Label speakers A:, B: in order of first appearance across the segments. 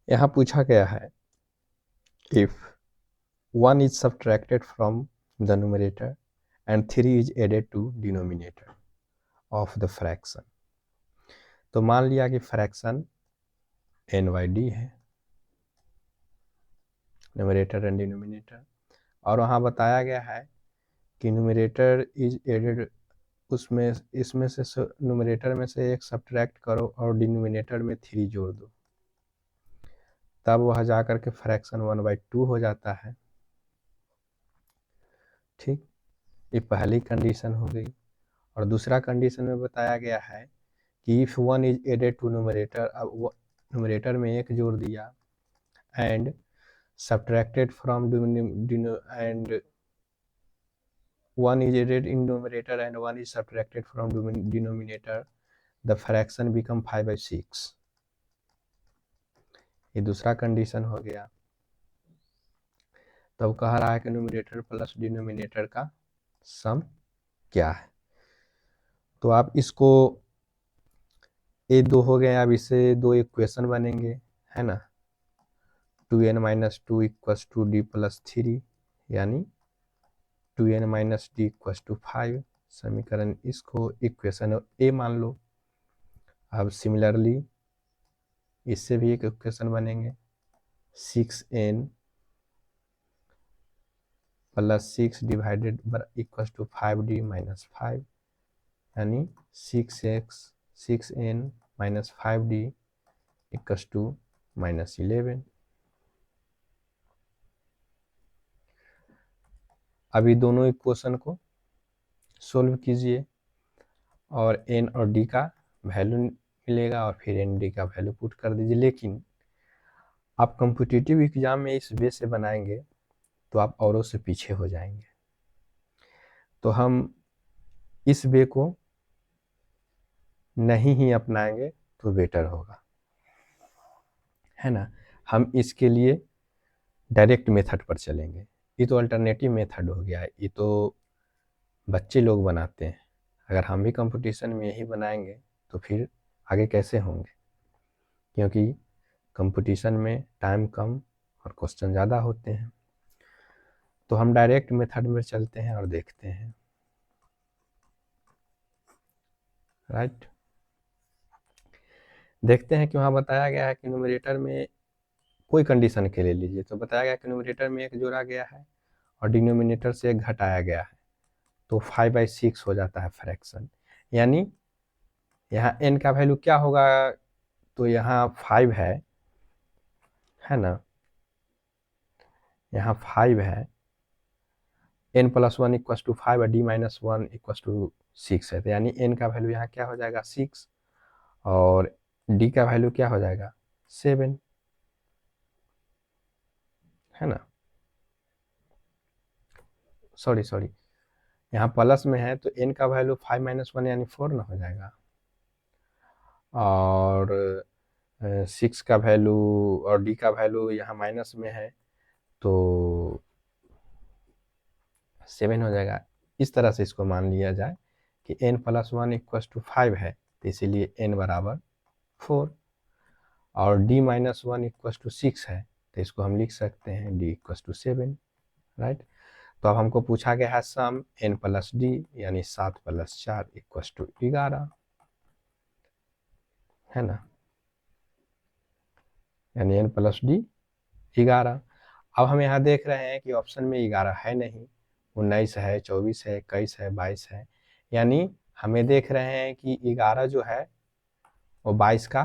A: यहाँ पूछा गया है if 1 is subtracted from the numerator and 3 is added to denominator of the fraction। तो मान लिया कि फ्रैक्शन n/d है, न्यूमरेटर एंड डिनोमिनेटर, और वहाँ बताया गया है कि न्यूमरेटर इज एडेड, उसमें इसमें से न्यूमरेटर में से एक सब्ट्रैक्ट करो और डिनोमिनेटर में 3 जोड़ दो, तब वह जाकर के फ्रैक्शन 1/2 हो जाता है। ठीक, ये पहली कंडीशन हो गई। और दूसरा कंडीशन में बताया गया है कि if 1 is added to numerator, अब न्यूमरेटर में 1 जोड़ दिया, and subtracted from and 1 is added in numerator and 1 is subtracted from denominator, the fraction become 5/6। ये दूसरा कंडीशन हो गया। तब कह रहा है कि न्यूमरेटर प्लस डिनोमिनेटर का सम क्या है। तो आप इसको, ये दो हो गए, अब इससे दो इक्वेशन बनेंगे, है ना। 2n - 2 = d+3, यानी 2n - d = 5 समीकरण, इसको इक्वेशन ए मान लो। अब सिमिलरली इससे भी एक इक्वेशन बनेंगे, 6n + 6 डिवाइडेड = 5d - 5, यानी 6n - 5d = -11। अभी दोनों इक्वेशन को सोल्व कीजिए और n और d का वैल्यू मिलेगा और फिर n d का वैल्यू पुट कर दीजिए। लेकिन आप कॉम्पिटिटिव एग्जाम में इस वे से बनाएंगे तो आप औरों से पीछे हो जाएंगे। तो हम इस वे को नहीं ही अपनाएंगे तो बेटर होगा, है ना। हम इसके लिए डायरेक्ट मेथड पर चलेंगे। ये तो अल्टरनेटिव मेथड हो गया है, ये तो बच्चे लोग बनाते हैं। अगर हम भी कंपटीशन में यही बनाएंगे तो फिर आगे कैसे होंगे, क्योंकि कंपटीशन में टाइम कम और क्वेश्चन ज़्यादा होते हैं। तो हम डायरेक्ट मेथड में चलते हैं और देखते हैं, राइट। देखते हैं कि वहाँ बताया गया है कि न्यूमरेटर में कोई कंडीशन के ले लीजिए, तो बताया गया कि न्यूमरेटर में 1 जोड़ा गया है और डिनोमिनेटर से 1 घटाया गया है, तो 5/6 हो जाता है फ्रैक्शन। यानी यहाँ n का वैल्यू क्या होगा, तो यहाँ 5 है ना, यहाँ 5 है, n + 1 = 5 और d - 1 = 6 है, तो यानी n का वैल्यू यहाँ क्या हो जाएगा 6 और d का वैल्यू क्या हो जाएगा 7, है ना। सॉरी, यहाँ प्लस में है तो n का वैल्यू 5 - 1 यानी 4 ना हो जाएगा, और 6 का वैल्यू और d का वैल्यू यहाँ माइनस में है तो 7 हो जाएगा। इस तरह से इसको मान लिया जाए कि n + 1 = 5 है, तो इसीलिए n = 4, और d - 1 = 6 है, तो इसको हम लिख सकते हैं d = 7, राइट। तो अब हमको पूछा गया है सम n + d, यानी 7 + 4 = 11, है ना, यानी n + d 11। अब हम यहाँ देख रहे हैं कि ऑप्शन में 11 है नहीं, 19 है, 24 है, 21 है, 22 है, यानी हमें देख रहे हैं कि 11 जो है वो 22 का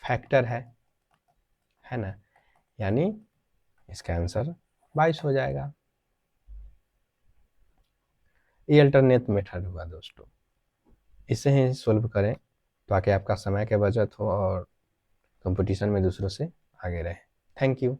A: फैक्टर है ना, यानी इसका आंसर 22 हो जाएगा। ये अल्टरनेट मेथड हुआ दोस्तों, इसे ही सोल्व करें ताकि आपका समय की बचत हो और कंपटीशन में दूसरों से आगे रहे। Thank you.